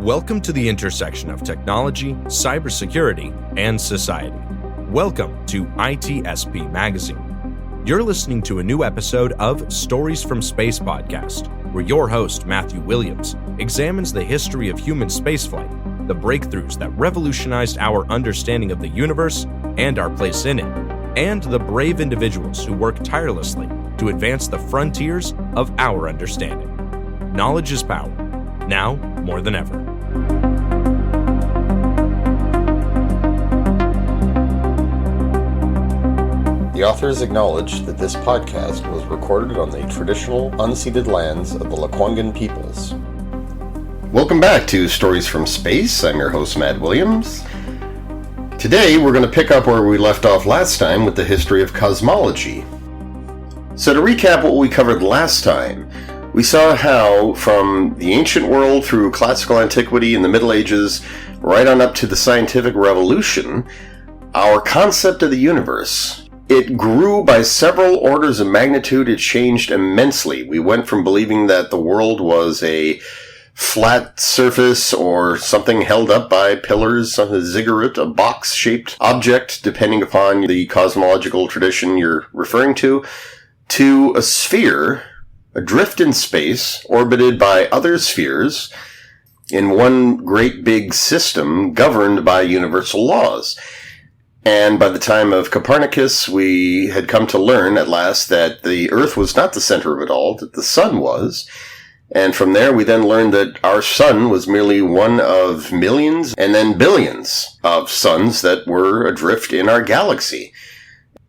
Welcome to the intersection of technology, cybersecurity, and society. Welcome to ITSP Magazine. You're listening to a new episode of Stories from Space podcast, where your host, Matthew Williams, examines the history of human spaceflight, the breakthroughs that revolutionized our understanding of the universe and our place in it, and the brave individuals who work tirelessly to advance the frontiers of our understanding. Knowledge is power, now more than ever. The authors acknowledge that this podcast was recorded on the traditional, unceded lands of the Lekwungen peoples. Welcome back to Stories from Space. I'm your host, Matt Williams. Today, we're going to pick up where we left off last time with the history of cosmology. So to recap what we covered last time, we saw how, from the ancient world through classical antiquity and the Middle Ages, right on up to the scientific revolution, our concept of the universe, it grew by several orders of magnitude. It changed immensely. We went from believing that the world was a flat surface or something held up by pillars, a ziggurat, a box-shaped object, depending upon the cosmological tradition you're referring to a sphere, adrift in space, orbited by other spheres in one great big system governed by universal laws. And by the time of Copernicus, we had come to learn at last that the Earth was not the center of it all, that the sun was. And from there, we then learned that our sun was merely one of millions and then billions of suns that were adrift in our galaxy.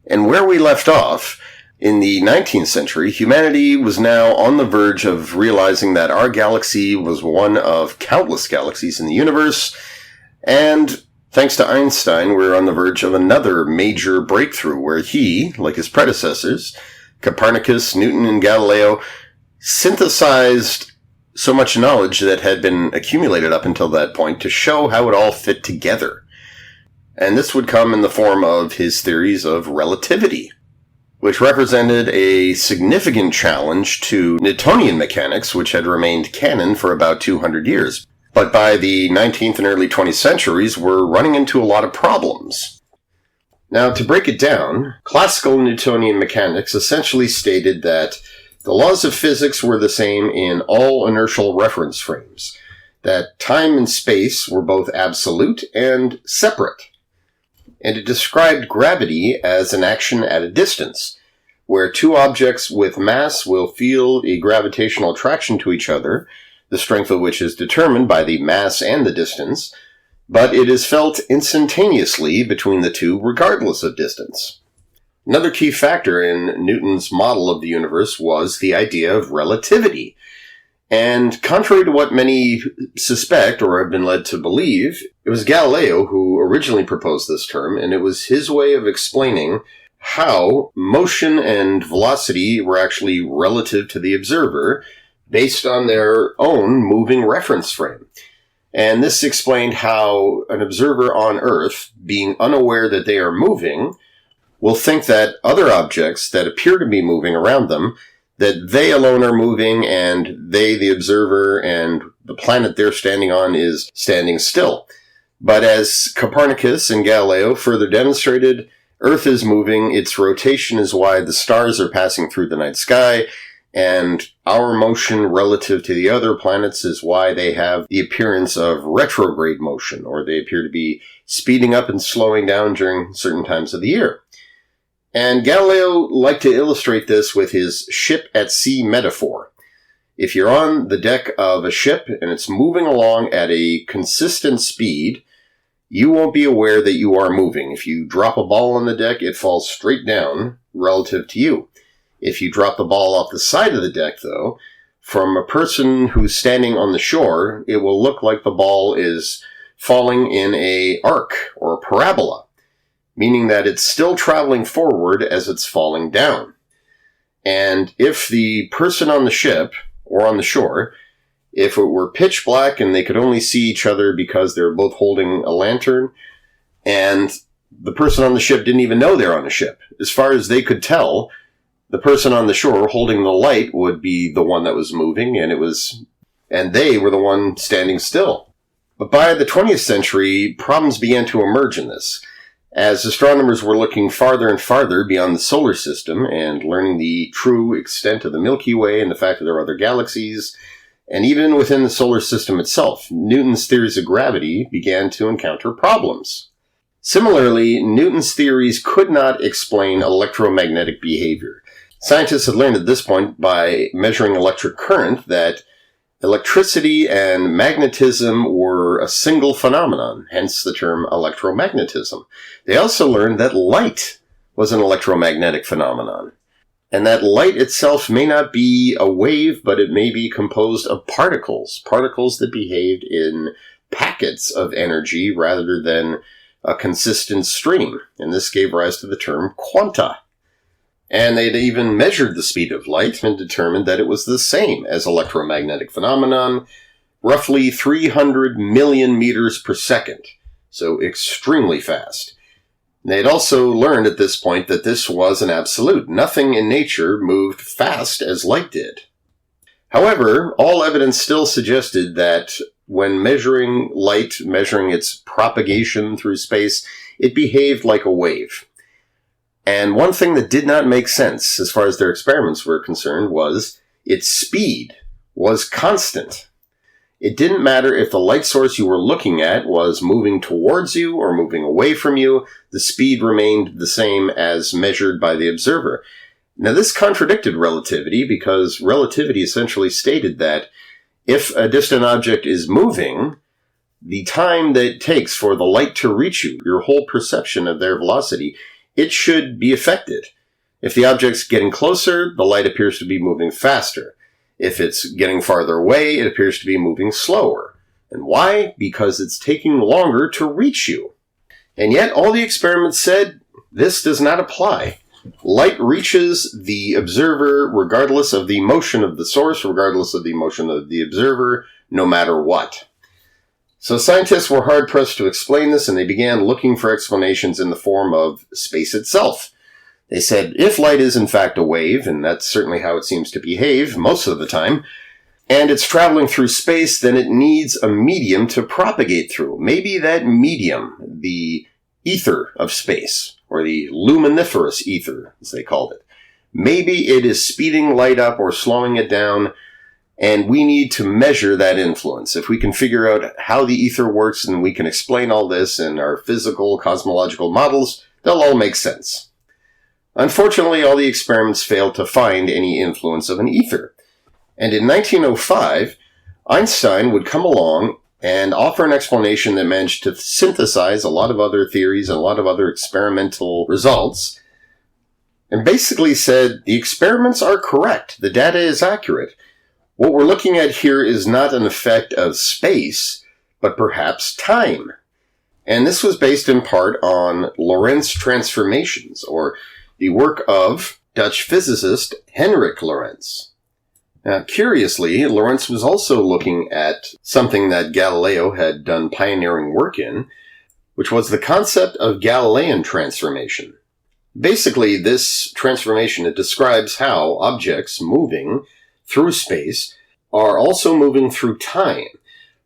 And where we left off, in the 19th century, humanity was now on the verge of realizing that our galaxy was one of countless galaxies in the universe, and thanks to Einstein, we're on the verge of another major breakthrough where he, like his predecessors, Copernicus, Newton, and Galileo, synthesized so much knowledge that had been accumulated up until that point to show how it all fit together. And this would come in the form of his theories of relativity, which represented a significant challenge to Newtonian mechanics, which had remained canon for about 200 years. But by the 19th and early 20th centuries, we're running into a lot of problems. Now, to break it down, classical Newtonian mechanics essentially stated that the laws of physics were the same in all inertial reference frames, that time and space were both absolute and separate. And it described gravity as an action at a distance, where two objects with mass will feel a gravitational attraction to each other, the strength of which is determined by the mass and the distance, but it is felt instantaneously between the two regardless of distance. Another key factor in Newton's model of the universe was the idea of relativity. And contrary to what many suspect or have been led to believe, it was Galileo who originally proposed this term, and it was his way of explaining how motion and velocity were actually relative to the observer based on their own moving reference frame. And this explained how an observer on Earth, being unaware that they are moving, will think that other objects that appear to be moving around them, that they alone are moving, and they, the observer, and the planet they're standing on is standing still. But as Copernicus and Galileo further demonstrated, Earth is moving, its rotation is why the stars are passing through the night sky, and our motion relative to the other planets is why they have the appearance of retrograde motion, or they appear to be speeding up and slowing down during certain times of the year. And Galileo liked to illustrate this with his ship at sea metaphor. If you're on the deck of a ship and it's moving along at a consistent speed, you won't be aware that you are moving. If you drop a ball on the deck, it falls straight down relative to you. If you drop the ball off the side of the deck, though, from a person who's standing on the shore, it will look like the ball is falling in an arc or a parabola, meaning that it's still traveling forward as it's falling down. And if the person on the ship, or on the shore, if it were pitch black and they could only see each other because they're both holding a lantern, and the person on the ship didn't even know they're on a ship, as far as they could tell, the person on the shore holding the light would be the one that was moving, and they were the one standing still. But by the 20th century, problems began to emerge in this, as astronomers were looking farther and farther beyond the solar system and learning the true extent of the Milky Way and the fact that there are other galaxies. And even within the solar system itself, Newton's theories of gravity began to encounter problems. Similarly, Newton's theories could not explain electromagnetic behavior. Scientists had learned at this point by measuring electric current that electricity and magnetism were a single phenomenon, hence the term electromagnetism. They also learned that light was an electromagnetic phenomenon, and that light itself may not be a wave, but it may be composed of particles that behaved in packets of energy rather than a consistent stream, and this gave rise to the term quanta. And they'd even measured the speed of light and determined that it was the same as electromagnetic phenomenon, roughly 300 million meters per second, so extremely fast. They'd also learned at this point that this was an absolute. Nothing in nature moved fast as light did. However, all evidence still suggested that when measuring light, measuring its propagation through space, it behaved like a wave. And one thing that did not make sense, as far as their experiments were concerned, was its speed was constant. It didn't matter if the light source you were looking at was moving towards you or moving away from you, the speed remained the same as measured by the observer. Now, this contradicted relativity because relativity essentially stated that if a distant object is moving, the time that it takes for the light to reach you, your whole perception of their velocity, it should be affected. If the object's getting closer, the light appears to be moving faster. If it's getting farther away, it appears to be moving slower. And why? Because it's taking longer to reach you. And yet, all the experiments said, this does not apply. Light reaches the observer regardless of the motion of the source, regardless of the motion of the observer, no matter what. So scientists were hard-pressed to explain this, and they began looking for explanations in the form of space itself. They said, if light is in fact a wave, and that's certainly how it seems to behave most of the time, and it's traveling through space, then it needs a medium to propagate through. Maybe that medium, the ether of space, or the luminiferous ether, as they called it. Maybe it is speeding light up or slowing it down, and we need to measure that influence. If we can figure out how the ether works and we can explain all this in our physical, cosmological models, they'll all make sense. Unfortunately, all the experiments failed to find any influence of an ether. And in 1905, Einstein would come along and offer an explanation that managed to synthesize a lot of other theories and a lot of other experimental results, and basically said, the experiments are correct, the data is accurate. What we're looking at here is not an effect of space, but perhaps time. And this was based in part on Lorentz transformations, or the work of Dutch physicist Hendrik Lorentz. Now, curiously, Lorentz was also looking at something that Galileo had done pioneering work in, which was the concept of Galilean transformation. Basically, this transformation, it describes how objects moving through space are also moving through time.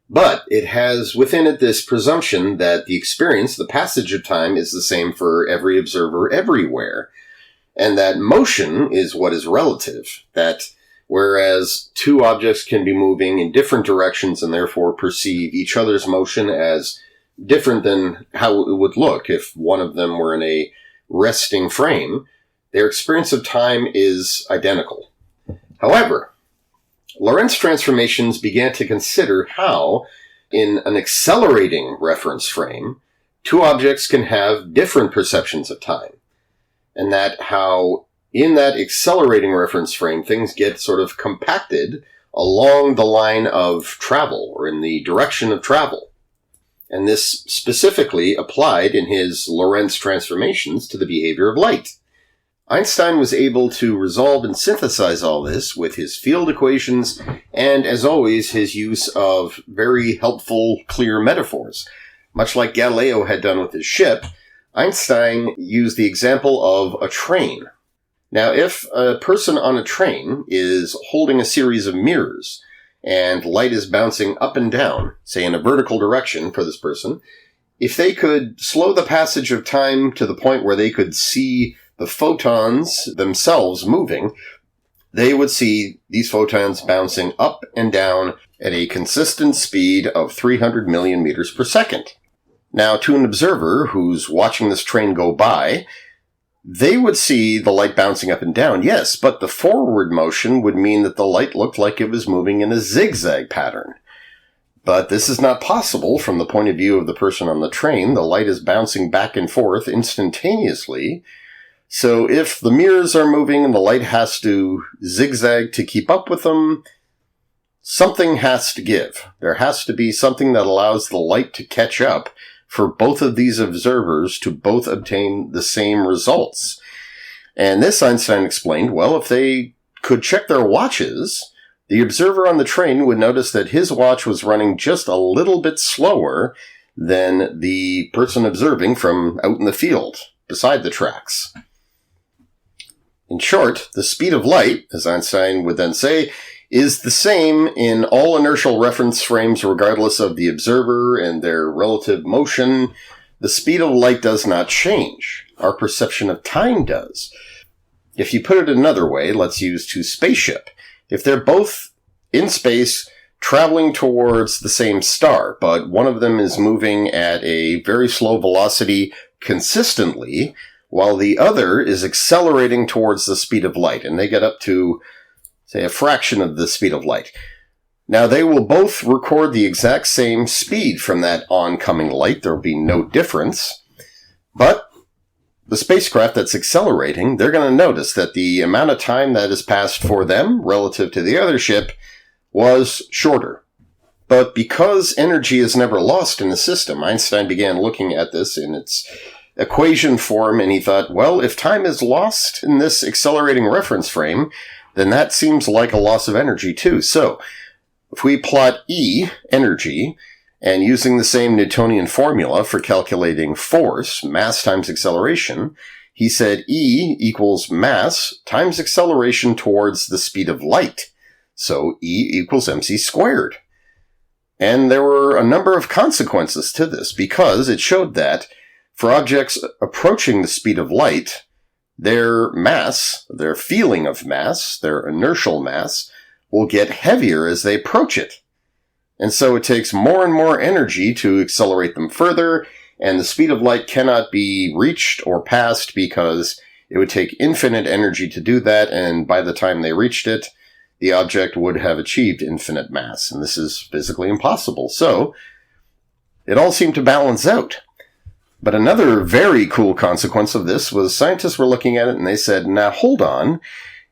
But it has within it this presumption that the experience, the passage of time, is the same for every observer everywhere. And that motion is what is relative. That whereas two objects can be moving in different directions and therefore perceive each other's motion as different than how it would look if one of them were in a resting frame, their experience of time is identical. However, Lorentz transformations began to consider how, in an accelerating reference frame, two objects can have different perceptions of time. And that how, in that accelerating reference frame, things get sort of compacted along the line of travel, or in the direction of travel. And this specifically applied in his Lorentz transformations to the behavior of light. Einstein was able to resolve and synthesize all this with his field equations and, as always, his use of very helpful, clear metaphors. Much like Galileo had done with his ship, Einstein used the example of a train. Now, if a person on a train is holding a series of mirrors, and light is bouncing up and down, say in a vertical direction for this person, if they could slow the passage of time to the point where they could see the photons themselves moving, they would see these photons bouncing up and down at a consistent speed of 300 million meters per second. Now, to an observer who's watching this train go by, they would see the light bouncing up and down, yes, but the forward motion would mean that the light looked like it was moving in a zigzag pattern. But this is not possible from the point of view of the person on the train. The light is bouncing back and forth instantaneously. So if the mirrors are moving and the light has to zigzag to keep up with them, something has to give. There has to be something that allows the light to catch up for both of these observers to both obtain the same results. And this, Einstein explained, well, if they could check their watches, the observer on the train would notice that his watch was running just a little bit slower than the person observing from out in the field, beside the tracks. In short, the speed of light, as Einstein would then say, is the same in all inertial reference frames regardless of the observer and their relative motion. The speed of light does not change. Our perception of time does. If you put it another way, let's use two spaceships. If they're both in space traveling towards the same star, but one of them is moving at a very slow velocity consistently, while the other is accelerating towards the speed of light, and they get up to, say, a fraction of the speed of light. Now, they will both record the exact same speed from that oncoming light. There will be no difference. But the spacecraft that's accelerating, they're going to notice that the amount of time that has passed for them relative to the other ship was shorter. But because energy is never lost in the system, Einstein began looking at this in its equation form, and he thought, well, if time is lost in this accelerating reference frame, then that seems like a loss of energy too. So, if we plot E, energy, and using the same Newtonian formula for calculating force, mass times acceleration, he said E equals mass times acceleration towards the speed of light. So E equals mc squared. And there were a number of consequences to this, because it showed that for objects approaching the speed of light, their mass, their feeling of mass, their inertial mass, will get heavier as they approach it. And so it takes more and more energy to accelerate them further, and the speed of light cannot be reached or passed because it would take infinite energy to do that, and by the time they reached it, the object would have achieved infinite mass, and this is physically impossible. So, it all seemed to balance out. But another very cool consequence of this was scientists were looking at it and they said, now hold on,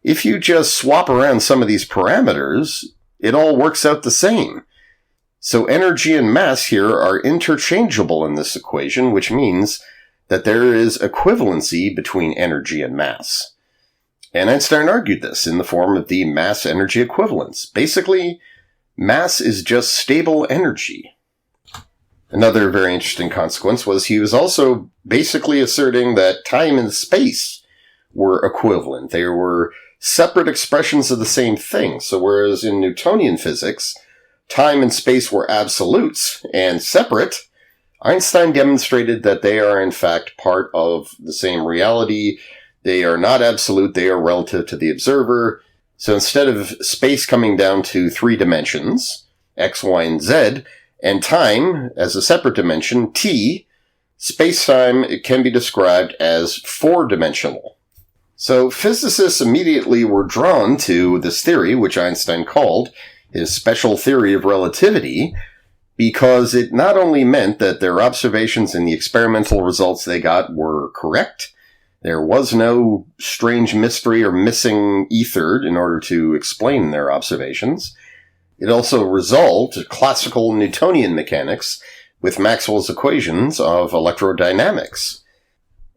if you just swap around some of these parameters, it all works out the same. So energy and mass here are interchangeable in this equation, which means that there is equivalency between energy and mass. And Einstein argued this in the form of the mass-energy equivalence. Basically, mass is just stable energy. Another very interesting consequence was he was also basically asserting that time and space were equivalent. They were separate expressions of the same thing. So whereas in Newtonian physics, time and space were absolutes and separate, Einstein demonstrated that they are in fact part of the same reality. They are not absolute, they are relative to the observer. So instead of space coming down to 3 dimensions, x, y, and z, and time as a separate dimension, t, space-time can be described as 4-dimensional. So physicists immediately were drawn to this theory, which Einstein called his special theory of relativity, because it not only meant that their observations and the experimental results they got were correct, there was no strange mystery or missing ether in order to explain their observations. It also resolved classical Newtonian mechanics with Maxwell's equations of electrodynamics.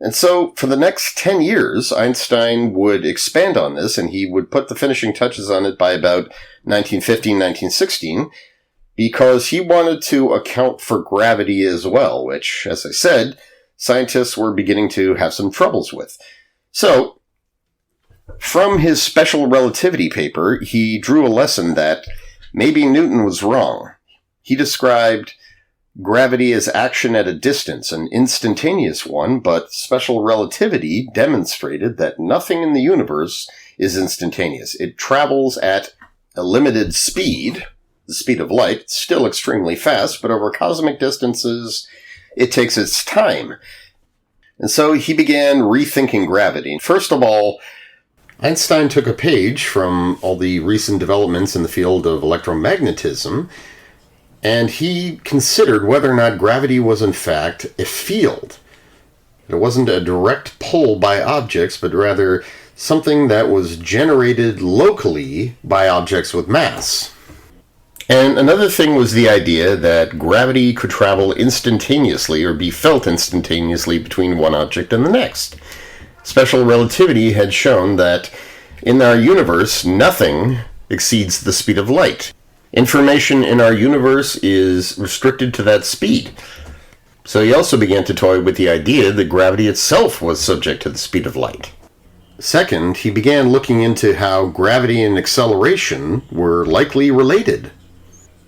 And so, for the next 10 years, Einstein would expand on this, and he would put the finishing touches on it by about 1915, 1916, because he wanted to account for gravity as well, which, as I said, scientists were beginning to have some troubles with. So, from his special relativity paper, he drew a lesson that maybe Newton was wrong. He described gravity as action at a distance, an instantaneous one, but special relativity demonstrated that nothing in the universe is instantaneous. It travels at a limited speed, the speed of light, still extremely fast, but over cosmic distances, it takes its time. And so he began rethinking gravity. First of all, Einstein took a page from all the recent developments in the field of electromagnetism, and he considered whether or not gravity was in fact a field. It wasn't a direct pull by objects, but rather something that was generated locally by objects with mass. And another thing was the idea that gravity could travel instantaneously or be felt instantaneously between one object and the next. Special relativity had shown that in our universe, nothing exceeds the speed of light. Information in our universe is restricted to that speed. So he also began to toy with the idea that gravity itself was subject to the speed of light. Second, he began looking into how gravity and acceleration were likely related.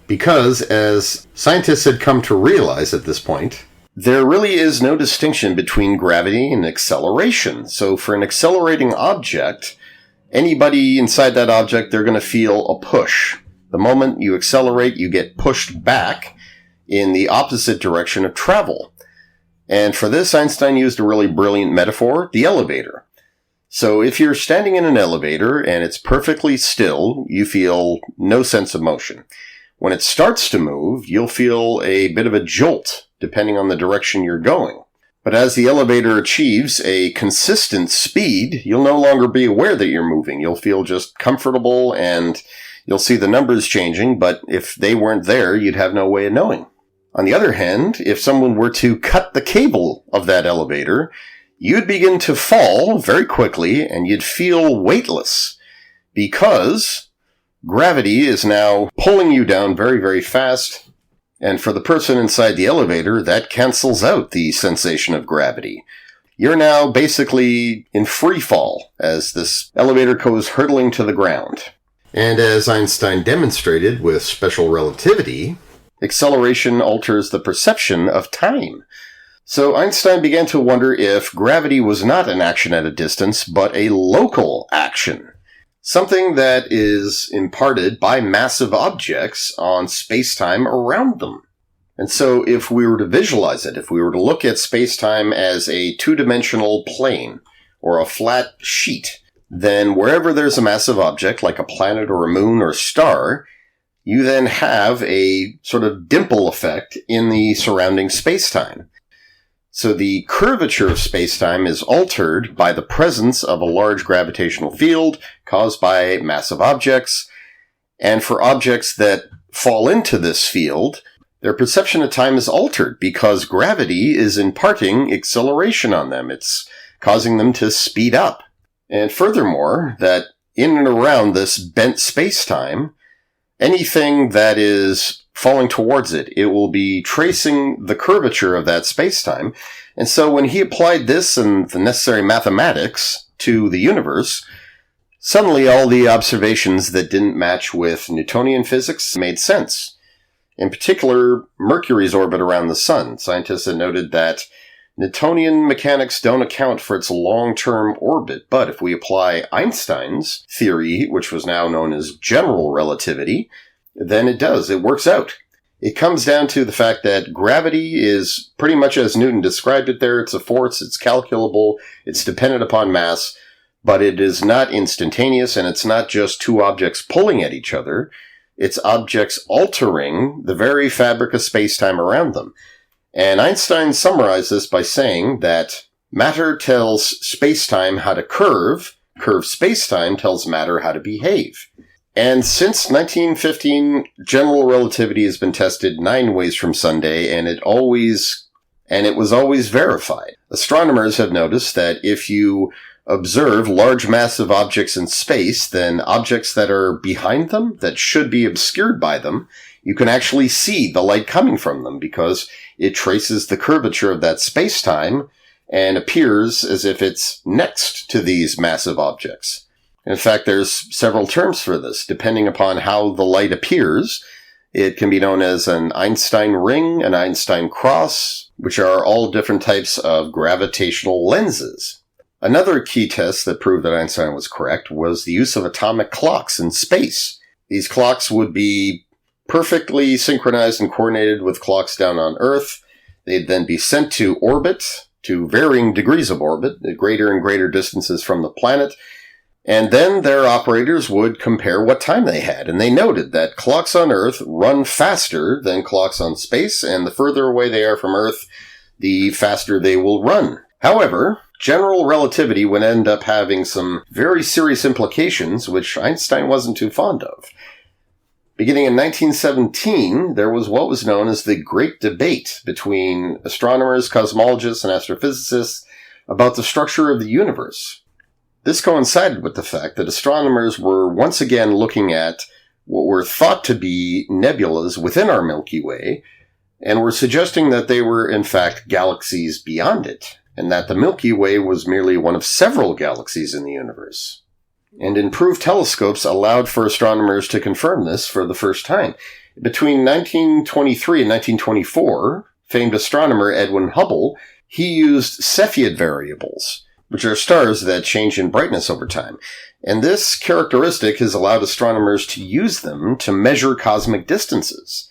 Because, as scientists had come to realize at this point, there really is no distinction between gravity and acceleration. So for an accelerating object, anybody inside that object, they're going to feel a push. The moment you accelerate, you get pushed back in the opposite direction of travel. And for this, Einstein used a really brilliant metaphor, the elevator. So if you're standing in an elevator and it's perfectly still, you feel no sense of motion. When it starts to move, you'll feel a bit of a jolt, depending on the direction you're going. But as the elevator achieves a consistent speed, you'll no longer be aware that you're moving. You'll feel just comfortable and you'll see the numbers changing, but if they weren't there, you'd have no way of knowing. On the other hand, if someone were to cut the cable of that elevator, you'd begin to fall very quickly and you'd feel weightless because gravity is now pulling you down very, very fast. And for the person inside the elevator, that cancels out the sensation of gravity. You're now basically in free fall as this elevator goes hurtling to the ground. And as Einstein demonstrated with special relativity, acceleration alters the perception of time. So Einstein began to wonder if gravity was not an action at a distance, but a local action. Something that is imparted by massive objects on space-time around them. And so if we were to visualize it, if we were to look at space-time as a two-dimensional plane or a flat sheet, then wherever there's a massive object, like a planet or a moon or star, you then have a sort of dimple effect in the surrounding space-time. So the curvature of space-time is altered by the presence of a large gravitational field caused by massive objects. And for objects that fall into this field, their perception of time is altered because gravity is imparting acceleration on them. It's causing them to speed up. And furthermore, that in and around this bent space-time, anything that is falling towards it, it will be tracing the curvature of that space-time. And so when he applied this and the necessary mathematics to the universe, suddenly all the observations that didn't match with Newtonian physics made sense. In particular, Mercury's orbit around the sun. Scientists had noted that Newtonian mechanics don't account for its long-term orbit, but if we apply Einstein's theory, which was now known as general relativity, then it does. It works out. It comes down to the fact that gravity is pretty much as Newton described it there. It's a force, it's calculable, it's dependent upon mass, but it is not instantaneous, and it's not just two objects pulling at each other. It's objects altering the very fabric of space-time around them. And Einstein summarized this by saying that matter tells space-time how to curve space-time tells matter how to behave. And since 1915, general relativity has been tested 9 ways from Sunday, and it was always verified. Astronomers have noticed that if you observe large massive objects in space, then objects that are behind them, that should be obscured by them, you can actually see the light coming from them because it traces the curvature of that space-time and appears as if it's next to these massive objects. In fact, there's several terms for this, depending upon how the light appears. It can be known as an Einstein ring, an Einstein cross, which are all different types of gravitational lenses. Another key test that proved that Einstein was correct was the use of atomic clocks in space. These clocks would be perfectly synchronized and coordinated with clocks down on Earth. They'd then be sent to orbit, to varying degrees of orbit, at greater and greater distances from the planet. And then their operators would compare what time they had. And they noted that clocks on Earth run faster than clocks on space, and the further away they are from Earth, the faster they will run. However, general relativity would end up having some very serious implications, which Einstein wasn't too fond of. Beginning in 1917, there was what was known as the Great Debate between astronomers, cosmologists, and astrophysicists about the structure of the universe. This coincided with the fact that astronomers were once again looking at what were thought to be nebulas within our Milky Way, and were suggesting that they were in fact galaxies beyond it, and that the Milky Way was merely one of several galaxies in the universe. And improved telescopes allowed for astronomers to confirm this for the first time. Between 1923 and 1924, famed astronomer Edwin Hubble, he used Cepheid variables, which are stars that change in brightness over time. And this characteristic has allowed astronomers to use them to measure cosmic distances.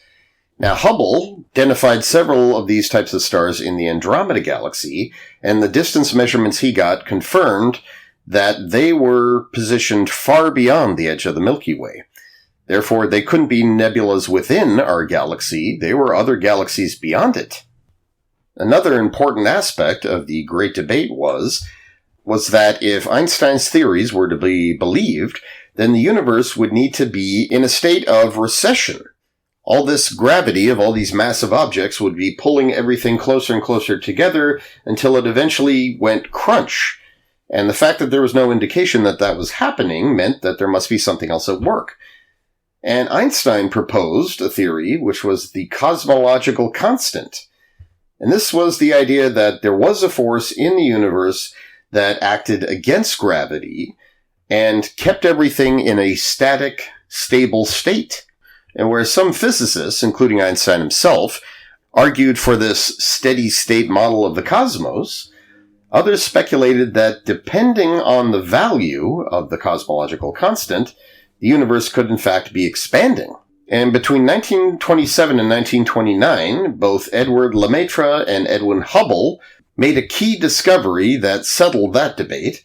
Now, Hubble identified several of these types of stars in the Andromeda Galaxy, and the distance measurements he got confirmed that they were positioned far beyond the edge of the Milky Way. Therefore, they couldn't be nebulas within our galaxy. They were other galaxies beyond it. Another important aspect of the Great Debate was that if Einstein's theories were to be believed, then the universe would need to be in a state of recession. All this gravity of all these massive objects would be pulling everything closer and closer together until it eventually went crunch. And the fact that there was no indication that that was happening meant that there must be something else at work. And Einstein proposed a theory which was the cosmological constant. And this was the idea that there was a force in the universe that acted against gravity and kept everything in a static, stable state. And whereas some physicists, including Einstein himself, argued for this steady state model of the cosmos, others speculated that depending on the value of the cosmological constant, the universe could in fact be expanding. And between 1927 and 1929, both Edward Lemaitre and Edwin Hubble made a key discovery that settled that debate.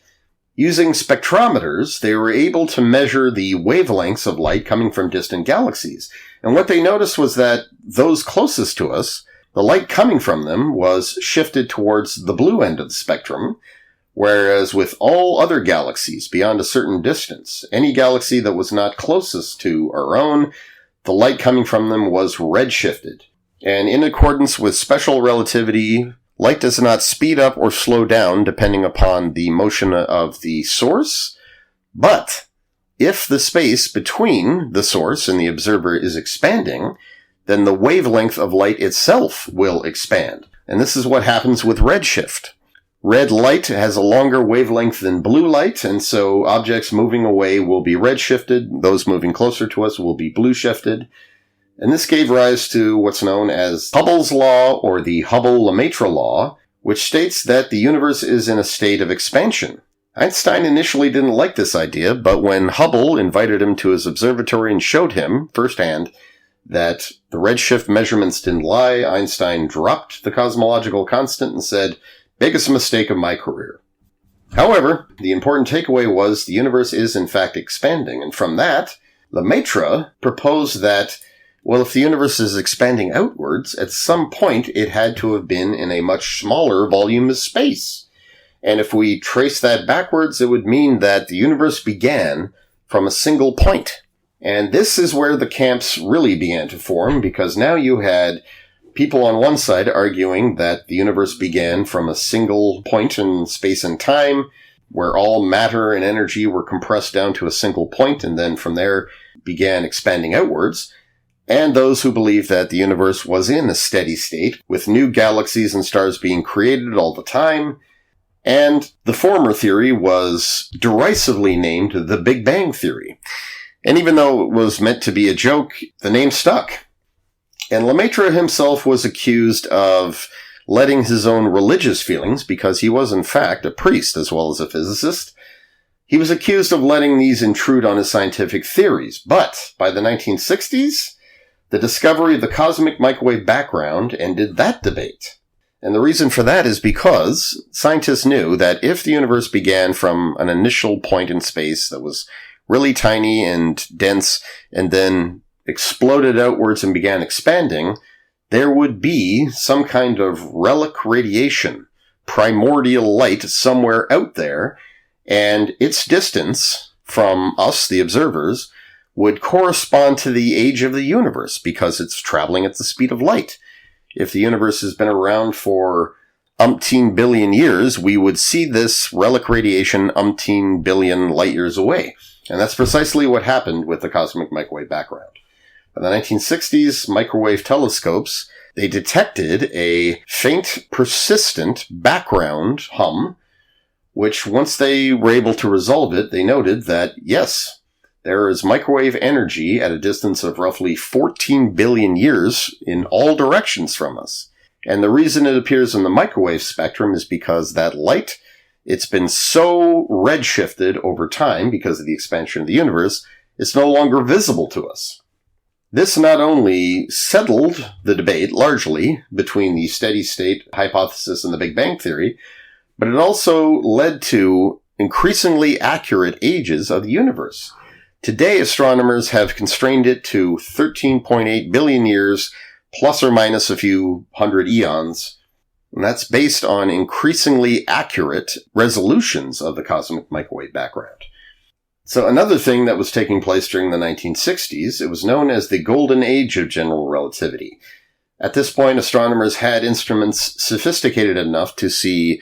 Using spectrometers, they were able to measure the wavelengths of light coming from distant galaxies. And what they noticed was that those closest to us, the light coming from them was shifted towards the blue end of the spectrum, whereas with all other galaxies beyond a certain distance, any galaxy that was not closest to our own, the light coming from them was redshifted. And in accordance with special relativity, light does not speed up or slow down depending upon the motion of the source, but if the space between the source and the observer is expanding, then the wavelength of light itself will expand. And this is what happens with redshift. Red light has a longer wavelength than blue light, and so objects moving away will be redshifted. Those moving closer to us will be blue shifted. And this gave rise to what's known as Hubble's law, or the Hubble-Lemaitre law, which states that the universe is in a state of expansion. Einstein initially didn't like this idea, but when Hubble invited him to his observatory and showed him firsthand that the redshift measurements didn't lie, Einstein dropped the cosmological constant and said, "Biggest mistake of my career." However, the important takeaway was the universe is in fact expanding, and from that, Lemaitre proposed that, well, if the universe is expanding outwards, at some point it had to have been in a much smaller volume of space. And if we trace that backwards, it would mean that the universe began from a single point. And this is where the camps really began to form, because now you had people on one side arguing that the universe began from a single point in space and time, where all matter and energy were compressed down to a single point, and then from there began expanding outwards. And those who believed that the universe was in a steady state, with new galaxies and stars being created all the time. And the former theory was derisively named the Big Bang Theory. And even though it was meant to be a joke, the name stuck. And Lemaitre himself was accused of letting his own religious feelings, because he was in fact a priest as well as a physicist, he was accused of letting these intrude on his scientific theories. But by the 1960s, the discovery of the cosmic microwave background ended that debate. And the reason for that is because scientists knew that if the universe began from an initial point in space that was really tiny and dense and then exploded outwards and began expanding, there would be some kind of relic radiation, primordial light somewhere out there, and its distance from us, the observers, would correspond to the age of the universe because it's traveling at the speed of light. If the universe has been around for umpteen billion years, we would see this relic radiation umpteen billion light years away. And that's precisely what happened with the cosmic microwave background. In the 1960s, microwave telescopes, they detected a faint, persistent background hum, which once they were able to resolve it, they noted that, yes, there is microwave energy at a distance of roughly 14 billion years in all directions from us. And the reason it appears in the microwave spectrum is because that light, it's been so redshifted over time because of the expansion of the universe, it's no longer visible to us. This not only settled the debate largely between the steady-state hypothesis and the Big Bang Theory, but it also led to increasingly accurate ages of the universe. Today, astronomers have constrained it to 13.8 billion years, plus or minus a few hundred eons, and that's based on increasingly accurate resolutions of the cosmic microwave background. So another thing that was taking place during the 1960s, it was known as the Golden Age of General Relativity. At this point, astronomers had instruments sophisticated enough to see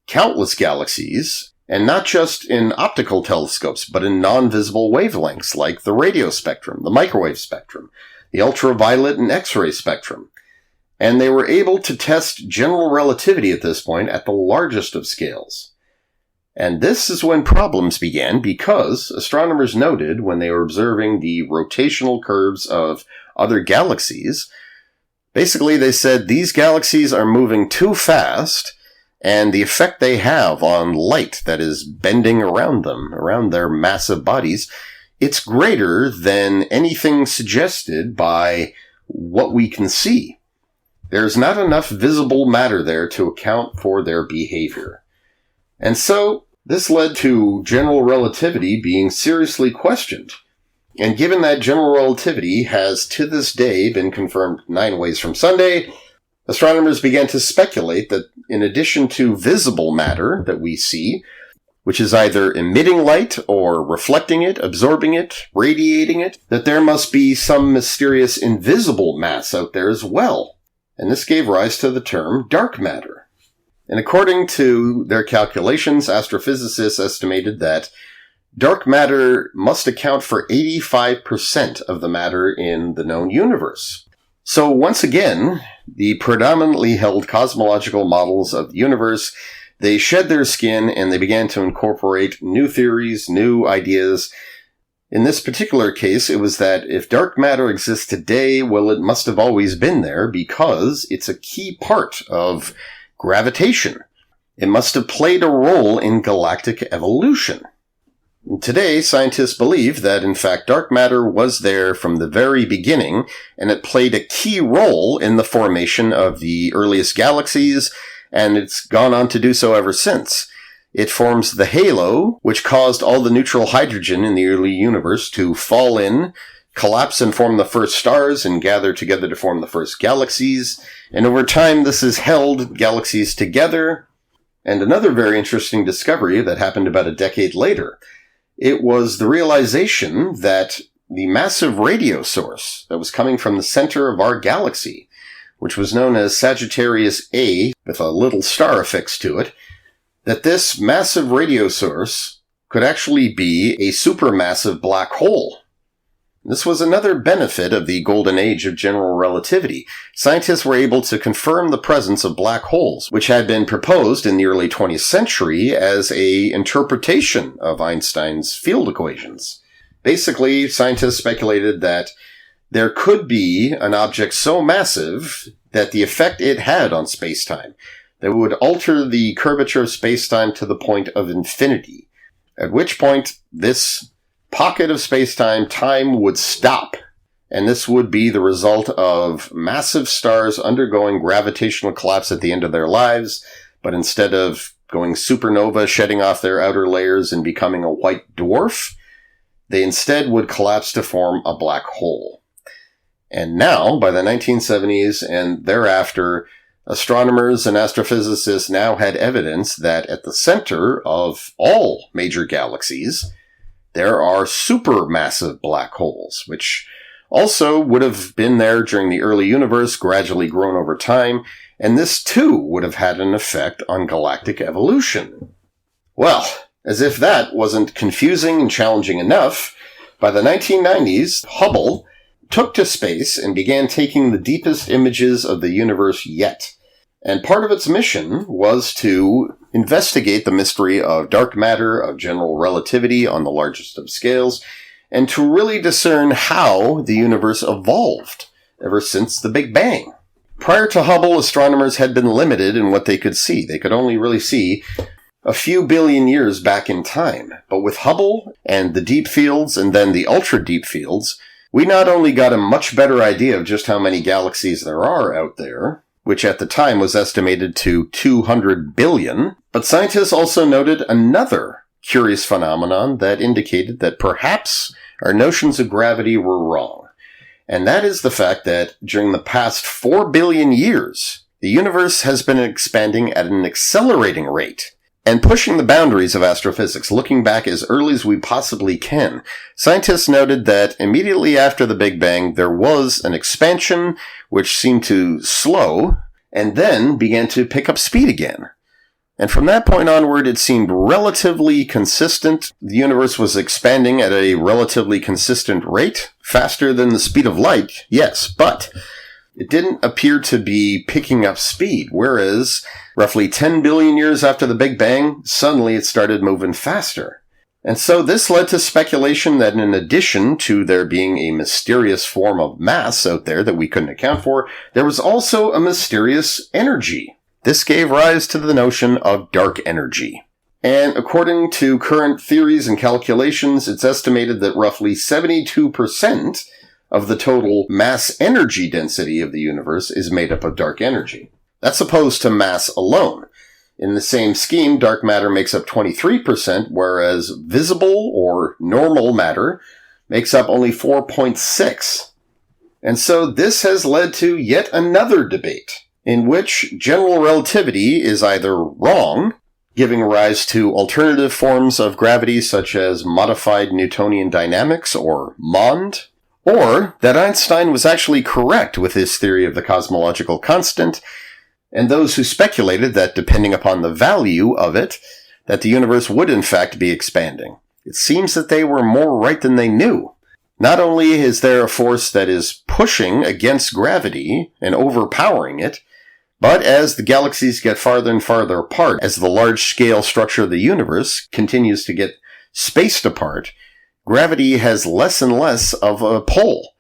countless galaxies, and not just in optical telescopes, but in non-visible wavelengths like the radio spectrum, the microwave spectrum, the ultraviolet and X-ray spectrum. And they were able to test general relativity at this point at the largest of scales. And this is when problems began because astronomers noted when they were observing the rotational curves of other galaxies, basically they said these galaxies are moving too fast, and the effect they have on light that is bending around them, around their massive bodies, it's greater than anything suggested by what we can see. There's not enough visible matter there to account for their behavior. And so, this led to general relativity being seriously questioned. And given that general relativity has to this day been confirmed 9 ways from Sunday, astronomers began to speculate that in addition to visible matter that we see, which is either emitting light or reflecting it, absorbing it, radiating it, that there must be some mysterious invisible mass out there as well. And this gave rise to the term dark matter. And according to their calculations, astrophysicists estimated that dark matter must account for 85% of the matter in the known universe. So once again, the predominantly held cosmological models of the universe, they shed their skin and they began to incorporate new theories, new ideas. In this particular case, it was that if dark matter exists today, well, it must have always been there because it's a key part of gravitation. It must have played a role in galactic evolution. Today, scientists believe that, in fact, dark matter was there from the very beginning, and it played a key role in the formation of the earliest galaxies, and it's gone on to do so ever since. It forms the halo, which caused all the neutral hydrogen in the early universe to fall in, collapse and form the first stars, and gather together to form the first galaxies. And over time, this has held galaxies together. And another very interesting discovery that happened about a decade later, it was the realization that the massive radio source that was coming from the center of our galaxy, which was known as Sagittarius A, with a little star affixed to it, that this massive radio source could actually be a supermassive black hole. This was another benefit of the golden age of general relativity. Scientists were able to confirm the presence of black holes, which had been proposed in the early 20th century as an interpretation of Einstein's field equations. Basically, scientists speculated that there could be an object so massive that the effect it had on space-time that would alter the curvature of space-time to the point of infinity, at which point this pocket of space-time time would stop, and this would be the result of massive stars undergoing gravitational collapse at the end of their lives, but instead of going supernova, shedding off their outer layers and becoming a white dwarf, they instead would collapse to form a black hole. And now, by the 1970s and thereafter, astronomers and astrophysicists now had evidence that at the center of all major galaxies, there are supermassive black holes, which also would have been there during the early universe, gradually grown over time, and this too would have had an effect on galactic evolution. Well, as if that wasn't confusing and challenging enough, by the 1990s, Hubble took to space and began taking the deepest images of the universe yet. And part of its mission was to investigate the mystery of dark matter, of general relativity on the largest of scales, and to really discern how the universe evolved ever since the Big Bang. Prior to Hubble, astronomers had been limited in what they could see. They could only really see a few billion years back in time. But with Hubble and the deep fields and then the ultra-deep fields, we not only got a much better idea of just how many galaxies there are out there, which at the time was estimated to 200 billion, but scientists also noted another curious phenomenon that indicated that perhaps our notions of gravity were wrong. And that is the fact that during the past 4 billion years, the universe has been expanding at an accelerating rate and pushing the boundaries of astrophysics, looking back as early as we possibly can. Scientists noted that immediately after the Big Bang, there was an expansion which seemed to slow and then began to pick up speed again. And from that point onward, it seemed relatively consistent. The universe was expanding at a relatively consistent rate, faster than the speed of light, yes, but it didn't appear to be picking up speed, whereas roughly 10 billion years after the Big Bang, suddenly it started moving faster. And so this led to speculation that in addition to there being a mysterious form of mass out there that we couldn't account for, there was also a mysterious energy. This gave rise to the notion of dark energy. And according to current theories and calculations, it's estimated that roughly 72% of the total mass energy density of the universe is made up of dark energy. That's opposed to mass alone. In the same scheme, dark matter makes up 23%, whereas visible or normal matter makes up only 4.6%. And so this has led to yet another debate, in which general relativity is either wrong, giving rise to alternative forms of gravity such as modified Newtonian dynamics or MOND, or that Einstein was actually correct with his theory of the cosmological constant, and those who speculated that depending upon the value of it, that the universe would in fact be expanding. It seems that they were more right than they knew. Not only is there a force that is pushing against gravity and overpowering it, but as the galaxies get farther and farther apart, as the large-scale structure of the universe continues to get spaced apart, gravity has less and less of a pull.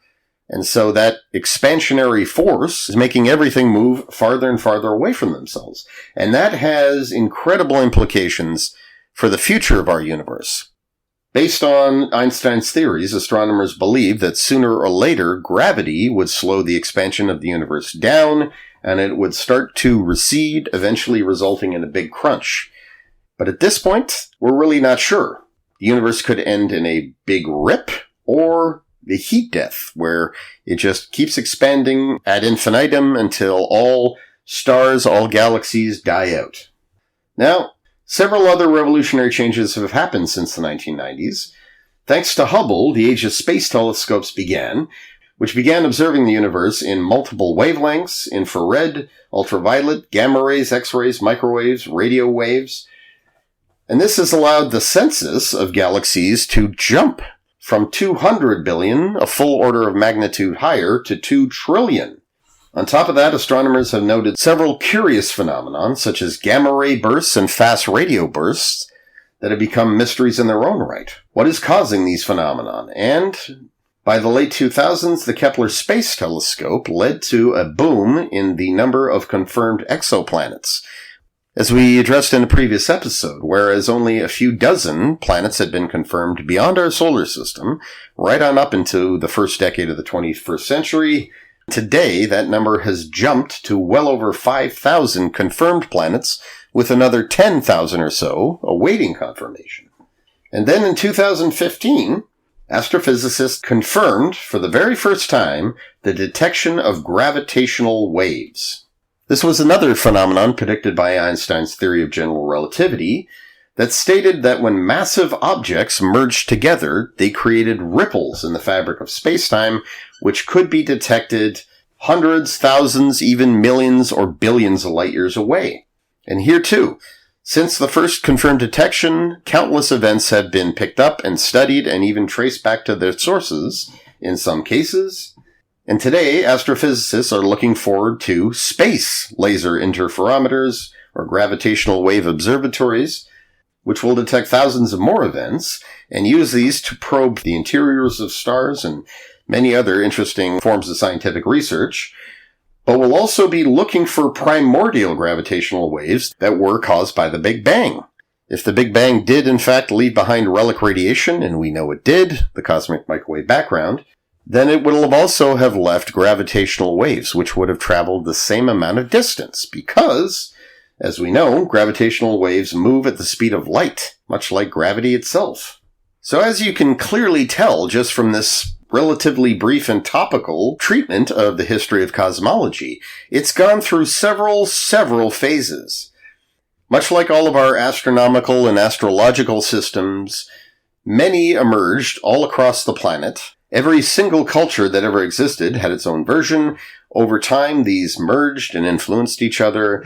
And so that expansionary force is making everything move farther and farther away from themselves. And that has incredible implications for the future of our universe. Based on Einstein's theories, astronomers believe that sooner or later gravity would slow the expansion of the universe down, and it would start to recede, eventually resulting in a big crunch. But at this point, we're really not sure. The universe could end in a big rip, or the heat death, where it just keeps expanding ad infinitum until all stars, all galaxies die out. Now, several other revolutionary changes have happened since the 1990s. Thanks to Hubble, the age of space telescopes began, which began observing the universe in multiple wavelengths, infrared, ultraviolet, gamma rays, X-rays, microwaves, radio waves. And this has allowed the census of galaxies to jump from 200 billion, a full order of magnitude higher, to 2 trillion. On top of that, astronomers have noted several curious phenomena, such as gamma-ray bursts and fast radio bursts, that have become mysteries in their own right. What is causing these phenomena? And by the late 2000s, the Kepler Space Telescope led to a boom in the number of confirmed exoplanets. As we addressed in a previous episode, whereas only a few dozen planets had been confirmed beyond our solar system, right on up into the first decade of the 21st century, today that number has jumped to well over 5,000 confirmed planets, with another 10,000 or so awaiting confirmation. And then in 2015, astrophysicists confirmed for the very first time the detection of gravitational waves. This was another phenomenon predicted by Einstein's theory of general relativity that stated that when massive objects merged together, they created ripples in the fabric of spacetime, which could be detected hundreds, thousands, even millions or billions of light years away. And here too, since the first confirmed detection, countless events have been picked up and studied and even traced back to their sources in some cases. And today, astrophysicists are looking forward to space laser interferometers or gravitational wave observatories, which will detect thousands of more events and use these to probe the interiors of stars and many other interesting forms of scientific research. But we'll also be looking for primordial gravitational waves that were caused by the Big Bang. If the Big Bang did in fact leave behind relic radiation, and we know it did, the cosmic microwave background, then it would also have left gravitational waves, which would have traveled the same amount of distance, because, as we know, gravitational waves move at the speed of light, much like gravity itself. So as you can clearly tell just from this relatively brief and topical treatment of the history of cosmology, it's gone through several phases. Much like all of our astronomical and astrological systems, many emerged all across the planet. Every single culture that ever existed had its own version. Over time, these merged and influenced each other.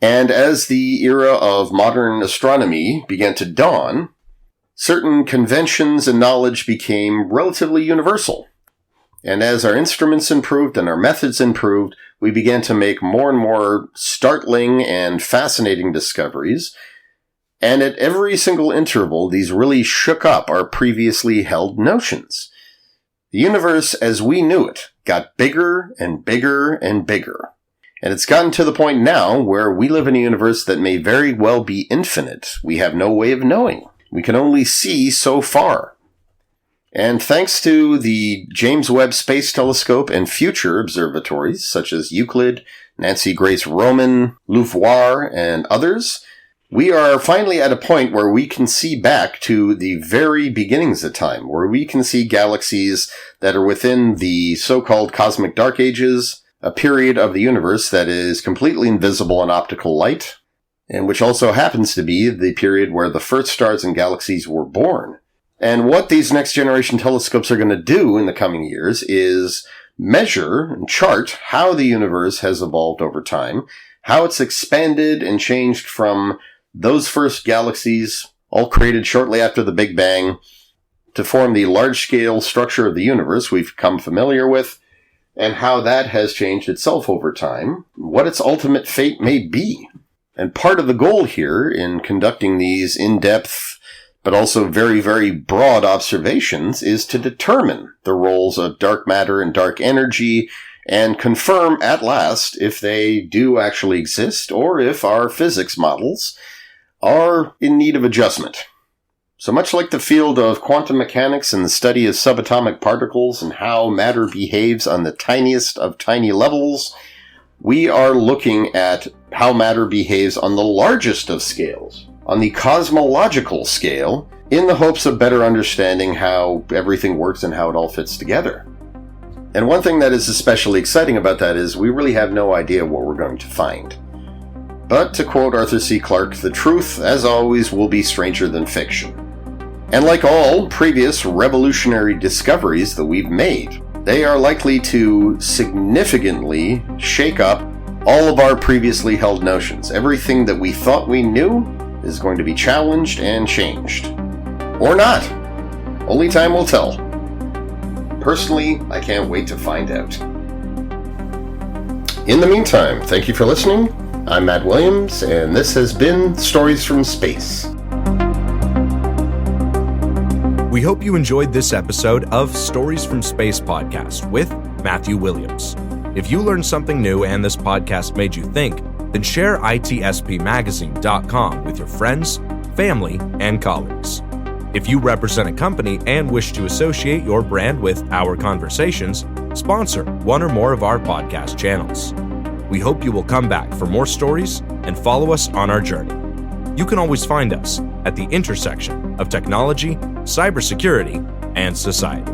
And as the era of modern astronomy began to dawn, certain conventions and knowledge became relatively universal. And as our instruments improved and our methods improved, we began to make more and more startling and fascinating discoveries. And at every single interval, these really shook up our previously held notions. The universe, as we knew it, got bigger and bigger and bigger. And it's gotten to the point now where we live in a universe that may very well be infinite. We have no way of knowing. We can only see so far. And thanks to the James Webb Space Telescope and future observatories, such as Euclid, Nancy Grace Roman, LUVOIR, and others, we are finally at a point where we can see back to the very beginnings of time, where we can see galaxies that are within the so-called cosmic dark ages, a period of the universe that is completely invisible in optical light, and which also happens to be the period where the first stars and galaxies were born. And what these next-generation telescopes are going to do in the coming years is measure and chart how the universe has evolved over time, how it's expanded and changed from those first galaxies, all created shortly after the Big Bang, to form the large-scale structure of the universe we've become familiar with, and how that has changed itself over time, what its ultimate fate may be. And part of the goal here in conducting these in-depth, but also very, very broad observations is to determine the roles of dark matter and dark energy and confirm at last if they do actually exist or if our physics models are in need of adjustment. So much like the field of quantum mechanics and the study of subatomic particles and how matter behaves on the tiniest of tiny levels, we are looking at how matter behaves on the largest of scales, on the cosmological scale, in the hopes of better understanding how everything works and how it all fits together. And one thing that is especially exciting about that is we really have no idea what we're going to find. But to quote Arthur C. Clarke, the truth, as always, will be stranger than fiction. And like all previous revolutionary discoveries that we've made, they are likely to significantly shake up all of our previously held notions. Everything that we thought we knew is going to be challenged and changed. Or not. Only time will tell. Personally, I can't wait to find out. In the meantime, thank you for listening. I'm Matt Williams, and this has been Stories from Space. We hope you enjoyed this episode of Stories from Space podcast with Matthew Williams. If you learned something new and this podcast made you think, then share itspmagazine.com with your friends, family, and colleagues. If you represent a company and wish to associate your brand with our conversations, sponsor one or more of our podcast channels. We hope you will come back for more stories and follow us on our journey. You can always find us at the intersection of technology, cybersecurity, and society.